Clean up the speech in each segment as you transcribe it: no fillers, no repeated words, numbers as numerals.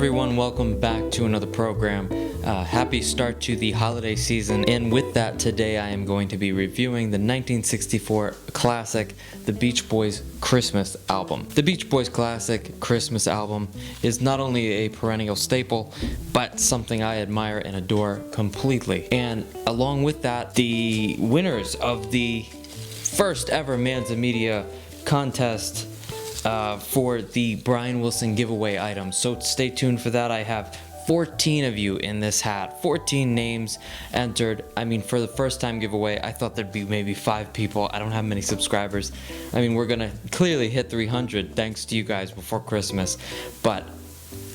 everyone, welcome back to another program. Happy start to the holiday season, and with that, today I am going to be reviewing the 1964 classic, The Beach Boys' Christmas album. The Beach Boys' classic Christmas album is not only a perennial staple, but something I admire and adore completely. And along with that, the winners of the first ever Manza Media contest for the Brian Wilson giveaway items. So stay tuned for that. I have 14 of you in this hat, 14 names entered. I mean, for the first time giveaway, I thought there'd be maybe 5 people. I don't have many subscribers. I mean, we're gonna clearly hit 300 thanks to you guys before Christmas, but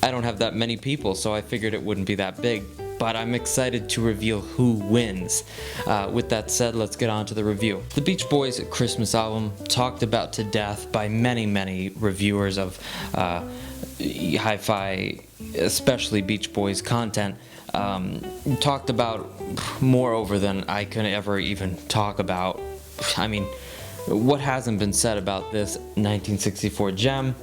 I don't have that many people, so I figured it wouldn't be that big. But I'm excited to reveal who wins. With that said, let's get on to the review. The Beach Boys' Christmas album, talked about to death by many reviewers of hi-fi, especially Beach Boys content, talked about moreover than I could ever even talk about. I mean, what hasn't been said about this 1964 gem?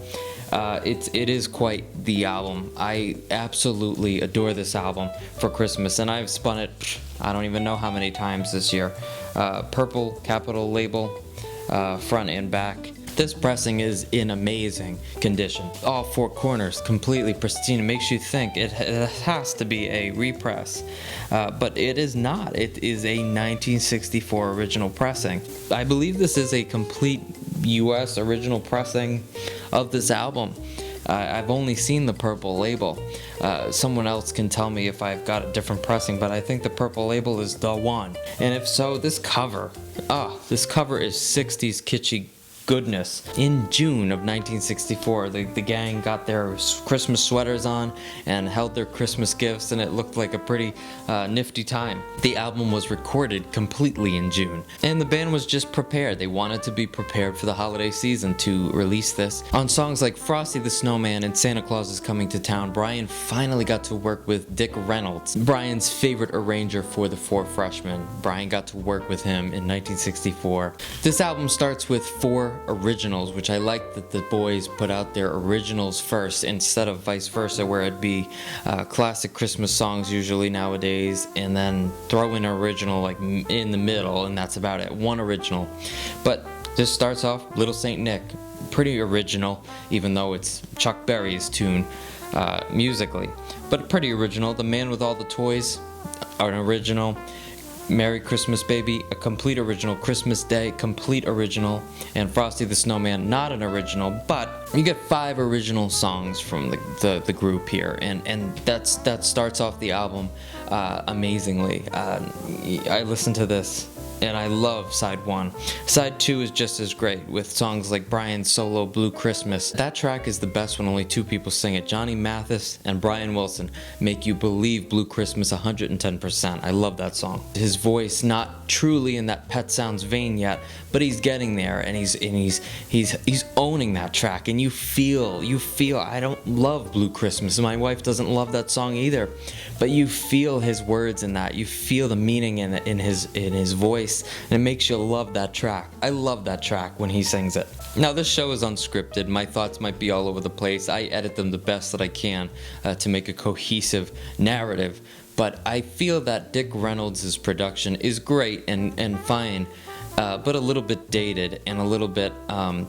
It is quite the album. I absolutely adore this album for Christmas, and I've spun it, I don't even know how many times this year. Purple Capitol label, front and back. This pressing is in amazing condition. All 4 corners completely pristine. It makes you think it has to be a repress, but it is not. It is a 1964 original pressing. I believe this is a complete US original pressing of this album. I've only seen the purple label. Someone else can tell me if I've got a different pressing, but I think the purple label is the one. And if so, this cover is 60s kitschy goodness. In June of 1964, the gang got their Christmas sweaters on and held their Christmas gifts, and it looked like a pretty nifty time. The album was recorded completely in June, and the band was just prepared. They wanted to be prepared for the holiday season to release this. On songs like Frosty the Snowman and Santa Claus is Coming to Town, Brian finally got to work with Dick Reynolds, Brian's favorite arranger for the 4 Freshmen. Brian got to work with him in 1964. This album starts with 4 originals, which I like that the boys put out their originals first instead of vice versa, where it'd be classic Christmas songs usually nowadays, and then throw in an original like in the middle, and that's about it. 1 original. But this starts off Little Saint Nick, pretty original, even though it's Chuck Berry's tune musically, but pretty original. The Man with All the Toys, an original. Merry Christmas Baby, a complete original. Christmas Day, complete original. And Frosty the Snowman, not an original, but you get 5 original songs from the group here, and that starts off the album amazingly. I listened to this and I love side 1. Side 2 is just as great, with songs like Brian's solo Blue Christmas. That track is the best when only 2 people sing it. Johnny Mathis and Brian Wilson make you believe Blue Christmas 110%. I love that song. His voice, not truly in that Pet Sounds vein yet, but he's getting there, and he's owning that track, and you feel. I don't love Blue Christmas. My wife doesn't love that song either, but you feel his words in that. You feel the meaning in his voice, and it makes you love that track. I love that track when he sings it. Now, this show is unscripted. My thoughts might be all over the place. I edit them the best that I can to make a cohesive narrative, but I feel that Dick Reynolds' production is great and fine, but a little bit dated and a little bit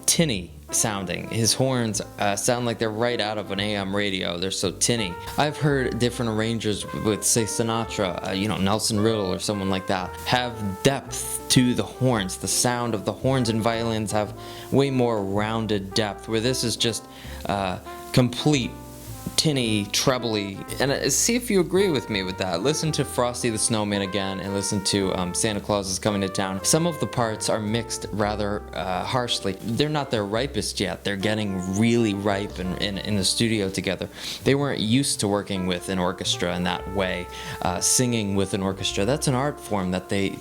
tinny sounding. His horns sound like they're right out of an AM radio. They're so tinny. I've heard different arrangers with, say, Sinatra, Nelson Riddle or someone like that, have depth to the horns. The sound of the horns and violins have way more rounded depth, where this is just complete tinny, trebly. And see if you agree with me with that. Listen to Frosty the Snowman again, and listen to Santa Claus is Coming to Town. Some of the parts are mixed rather harshly. They're not their ripest yet. They're getting really ripe in the studio together. They weren't used to working with an orchestra in that way. Singing with an orchestra, that's an art form that they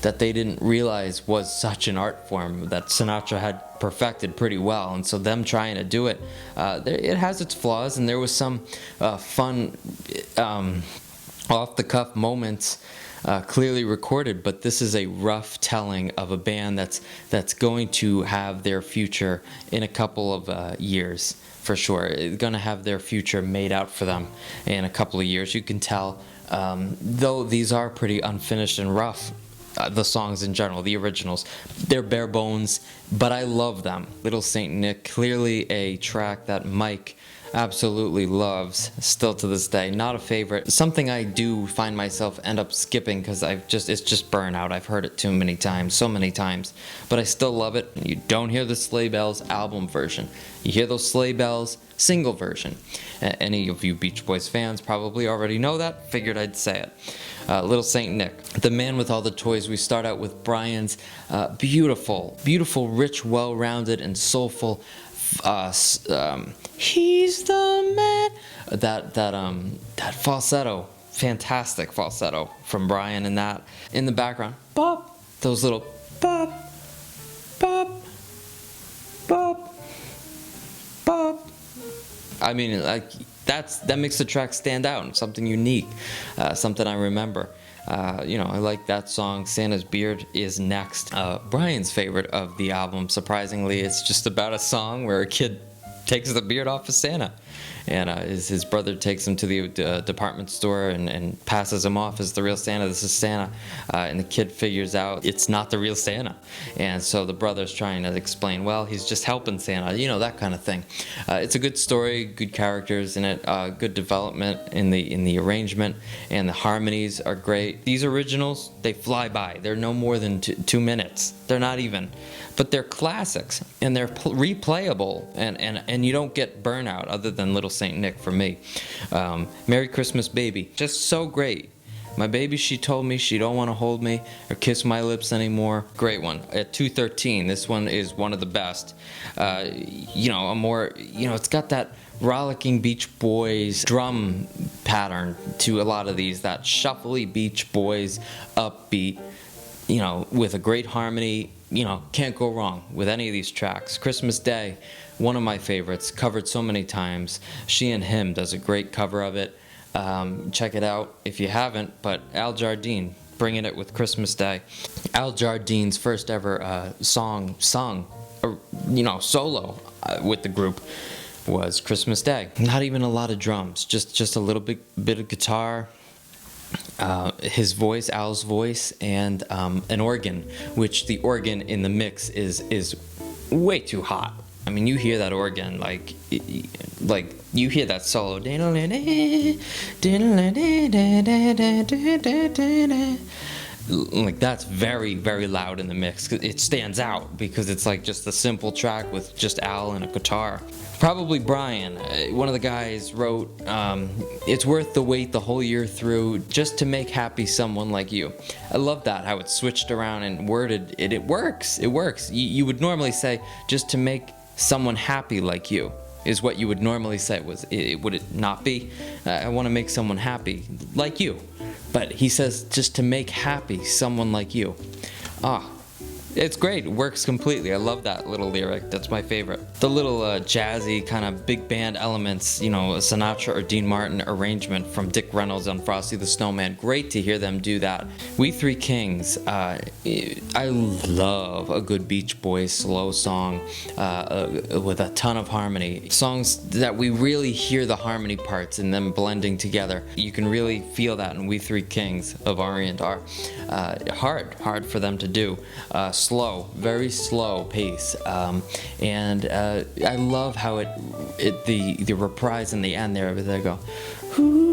didn't realize was such an art form that Sinatra had perfected pretty well, and so them trying to do it, it has its flaws, and there was some fun off-the-cuff moments clearly recorded, but this is a rough telling of a band that's going to have their future in a couple of years, for sure. It's going to have their future made out for them in a couple of years. You can tell, though these are pretty unfinished and rough. The songs in general, the originals, they're bare bones, but I love them. Little Saint Nick, clearly a track that Mike absolutely loves, still to this day. Not a favorite. Something I do find myself end up skipping because it's just burnout. I've heard it too many times, so many times, but I still love it. You don't hear the Sleigh Bells album version. You hear those Sleigh Bells single version. Any of you Beach Boys fans probably already know that. Figured I'd say it. Little Saint Nick, the man with all the toys. We start out with Brian's beautiful, rich, well-rounded, and soulful. He's the man. That falsetto, fantastic falsetto from Brian, and that in the background, bop, those little bop, bop, bop, bop. I mean, like. That makes the track stand out and something unique, something I remember. I like that song. Santa's Beard is next. Brian's favorite of the album, surprisingly, it's just about a song where a kid takes the beard off of Santa. And his brother takes him to the department store and passes him off as the real Santa. This is Santa. And the kid figures out it's not the real Santa. And so the brother's trying to explain, well, he's just helping Santa, that kind of thing. It's a good story, good characters in it, good development in the arrangement, and the harmonies are great. These originals, they fly by. They're no more than 2 minutes. They're not even. But they're classics, and they're replayable, and you don't get burnout other than Little Saint Nick for me. Merry Christmas Baby, just so great. My baby, she told me she don't want to hold me or kiss my lips anymore. Great one. At 2:13, this one is one of the best. It's got that rollicking Beach Boys drum pattern to a lot of these, that shuffly Beach Boys upbeat, with a great harmony. Can't go wrong with any of these tracks. Christmas Day, one of my favorites, covered so many times. She and Him does a great cover of it. Check it out if you haven't, but Al Jardine, bringing it with Christmas Day. Al Jardine's first ever song sung, solo with the group was Christmas Day. Not even a lot of drums, just a little bit of guitar, his voice, Al's voice, and an organ, which the organ in the mix is way too hot. I mean, you hear that organ, like you hear that solo. Like, that's very, very loud in the mix. It stands out because it's like just a simple track with just Al and a guitar. Probably Brian, one of the guys, wrote, it's worth the wait the whole year through just to make happy someone like you. I love that, how it's switched around and worded. It works. It works. You would normally say just to make someone happy like you is what you would normally say. Would it not be? I want to make someone happy like you. But he says just to make happy someone like you. It's great. It works completely. I love that little lyric. That's my favorite. The little jazzy kind of big band elements, a Sinatra or Dean Martin arrangement from Dick Reynolds on Frosty the Snowman. Great to hear them do that. We Three Kings. I love a good Beach Boys slow song with a ton of harmony. Songs that we really hear the harmony parts and them blending together. You can really feel that in We Three Kings of R&R. Hard for them to do. Slow, very slow pace, and I love how the reprise in the end there, they go, ooh,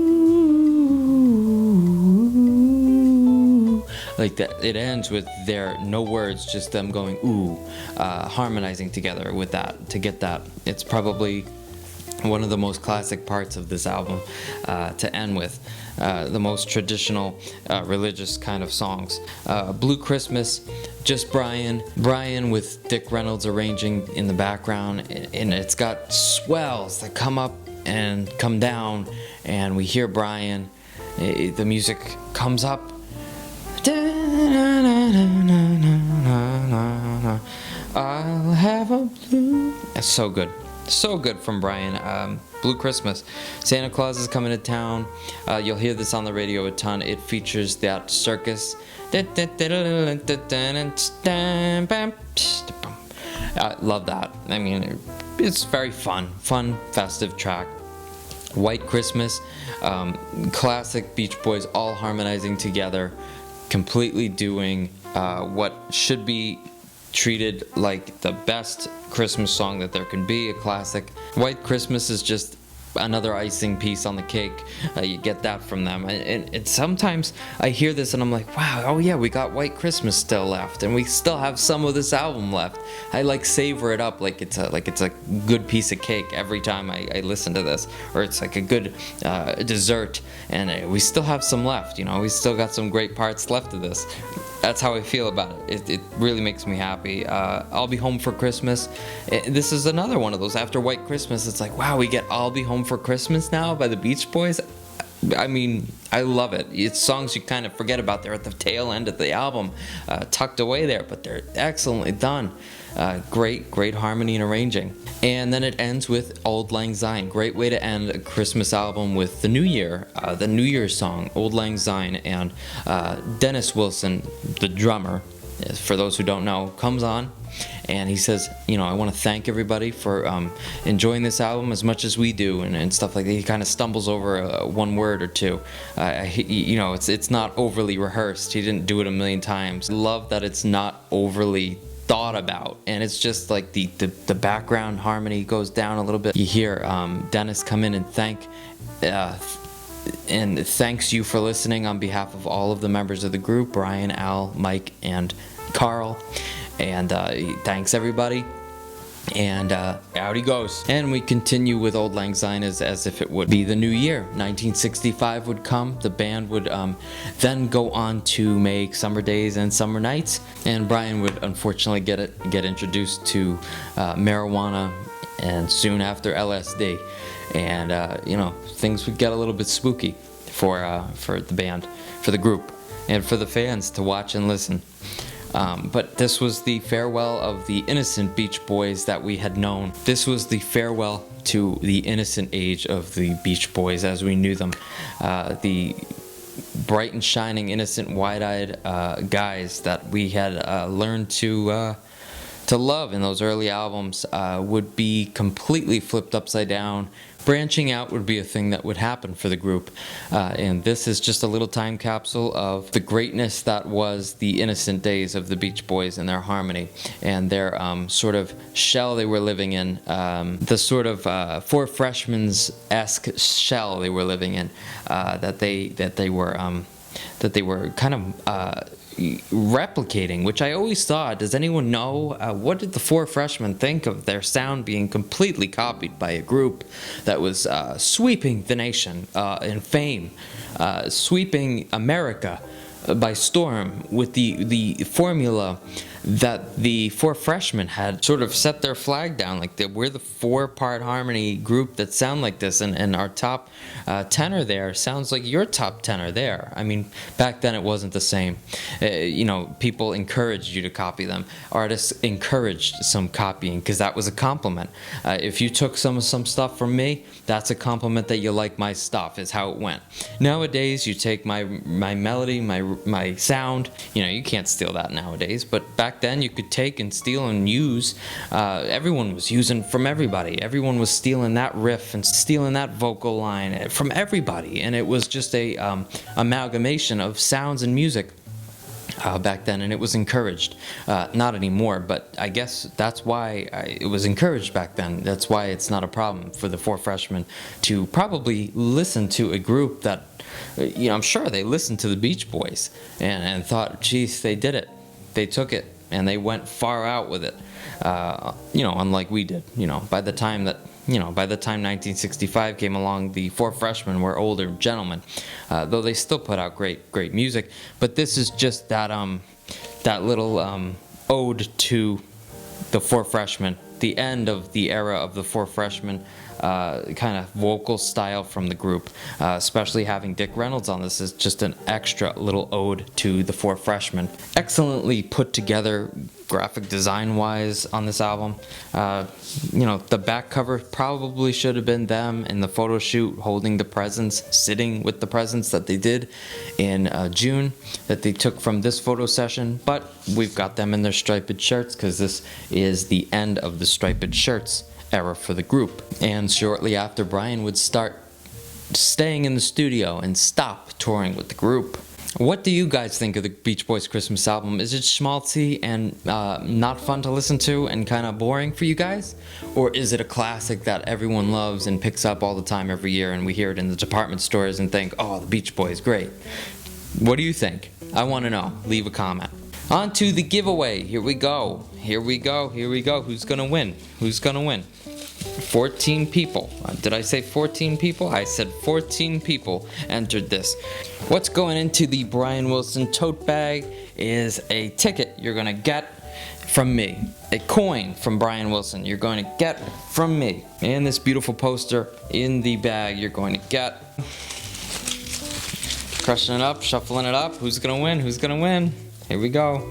like that. It ends with their no words, just them going ooh, harmonizing together with that to get that. It's probably one of the most classic parts of this album to end with. The most traditional religious kind of songs. Blue Christmas, just Brian with Dick Reynolds arranging in the background, and it's got swells that come up and come down, and we hear Brian. The music comes up. I'll have a blue. That's so good. So good from Brian. Blue Christmas. Santa Claus is coming to town. You'll hear this on the radio a ton. It features that circus. I love that. I mean, it's very fun, festive track. White Christmas, classic Beach Boys all harmonizing together, completely doing what should be treated like the best Christmas song that there can be, a classic. White Christmas is just another icing piece on the cake. You get that from them, and sometimes I hear this and I'm like, wow, oh yeah, we got White Christmas still left, and we still have some of this album left. I like savor it up like it's a good piece of cake every time I listen to this, or it's like a good dessert, and we still have some left. You know, we still got some great parts left of this. That's how I feel about it. It really makes me happy. I'll Be Home for Christmas. This is another one of those. After White Christmas, it's like, wow, we get I'll Be Home for Christmas now by the Beach Boys. I mean, I love it. It's songs you kind of forget about. They're at the tail end of the album, tucked away there, but they're excellently done. Great harmony and arranging. And then it ends with Auld Lang Syne. Great way to end a Christmas album with the New Year, the New Year's song, Auld Lang Syne. And Dennis Wilson, the drummer, for those who don't know, comes on and he says, you know, I want to thank everybody for enjoying this album as much as we do, and stuff like that. He kind of stumbles over one word or two. You know, it's not overly rehearsed. He didn't do it a million times. Love that it's not overly thought about, and it's just like the background harmony goes down a little bit. You hear Dennis come in and thanks you for listening on behalf of all of the members of the group, Brian, Al, Mike, and Carl, and he thanks everybody, and out he goes. And we continue with Auld Lang Syne as if it would be the new year. 1965 would come. The band would then go on to make Summer Days and Summer Nights, and Brian would unfortunately get introduced to marijuana, and soon after LSD, and you know, things would get a little bit spooky for the band, for the group, and for the fans to watch and listen. But this was the farewell of the innocent Beach Boys that we had known. This was the farewell to the innocent age of the Beach Boys as we knew them. The bright and shining, innocent, wide-eyed guys that we had learned to love in those early albums would be completely flipped upside down. Branching out would be a thing that would happen for the group, and this is just a little time capsule of the greatness that was the innocent days of the Beach Boys and their harmony and their sort of shell they were living in, the sort of Four Freshmen's-esque shell they were living in, that they were kind of replicating, which I always thought, does anyone know what did the Four Freshmen think of their sound being completely copied by a group that was sweeping the nation in fame, sweeping America by storm with the formula that the Four Freshmen had sort of set their flag down, like we're the four-part harmony group that sound like this, and our top tenor there sounds like your top tenor there. I mean, back then it wasn't the same. You know, people encouraged you to copy them. Artists encouraged some copying because that was a compliment. If you took some stuff from me, that's a compliment that you like my stuff, is how it went. Nowadays, you take my melody, my sound, you know, you can't steal that nowadays, but back then you could take and steal and use. Everyone was using from everybody. Everyone was stealing that riff and stealing that vocal line from everybody, and it was just a amalgamation of sounds and music back then, and it was encouraged. Not anymore, but I guess that's why it was encouraged back then. That's why it's not a problem for the Four Freshmen to probably listen to a group that, you know, I'm sure they listened to the Beach Boys and thought, geez, they did it. They took it, and they went far out with it, you know, unlike we did. You know, by the time 1965 came along, the Four Freshmen were older gentlemen, though they still put out great music. But this is just that little ode to the Four Freshmen, the end of the era of the Four Freshmen, kind of vocal style from the group, especially having Dick Reynolds on this is just an extra little ode to the Four Freshmen. Excellently put together, graphic design wise on this album. The back cover probably should have been them in the photo shoot holding the presents, sitting with the presents that they did in June that they took from this photo session, but we've got them in their striped shirts because this is the end of the striped shirts era for the group. And shortly after, Brian would start staying in the studio and stop touring with the group. What do you guys think of the Beach Boys Christmas album? Is it schmaltzy and not fun to listen to and kind of boring for you guys? Or is it a classic that everyone loves and picks up all the time every year and we hear it in the department stores and think, oh, the Beach Boys, great. What do you think? I want to know. Leave a comment. On to the giveaway. Here we go. Who's going to win? 14 people. Did I say 14 people? I said 14 people entered this. What's going into the Brian Wilson tote bag is a ticket you're going to get from me. A coin from Brian Wilson you're going to get from me. And this beautiful poster in the bag you're going to get. Crushing it up, shuffling it up. Who's going to win? Here we go.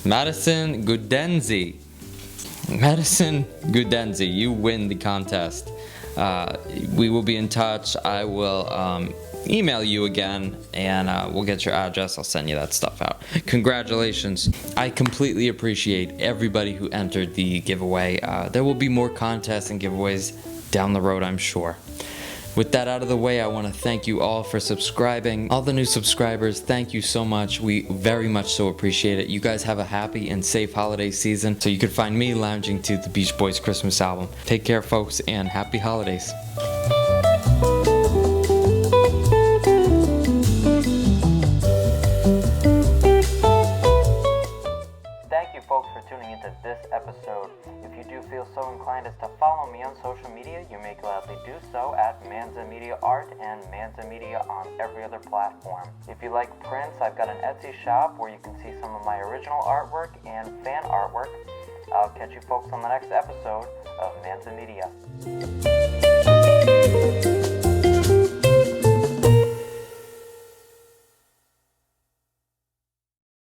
Madison Gudenzi. Madison Gudenzi, you win the contest. We will be in touch. I will email you again and we'll get your address. I'll send you that stuff out. Congratulations. I completely appreciate everybody who entered the giveaway. There will be more contests and giveaways down the road, I'm sure. With that out of the way, I want to thank you all for subscribing. All the new subscribers, thank you so much. We very much so appreciate it. You guys have a happy and safe holiday season, so you can find me lounging to the Beach Boys Christmas album. Take care, folks, and happy holidays. Thank you, folks, for tuning into this episode. If you do feel so inclined as to follow me on social media, you may gladly do so at Manza Media Art and Manza Media on every other platform. If you like prints, I've got an Etsy shop where you can see some of my original artwork and fan artwork. I'll catch you folks on the next episode of Manza Media.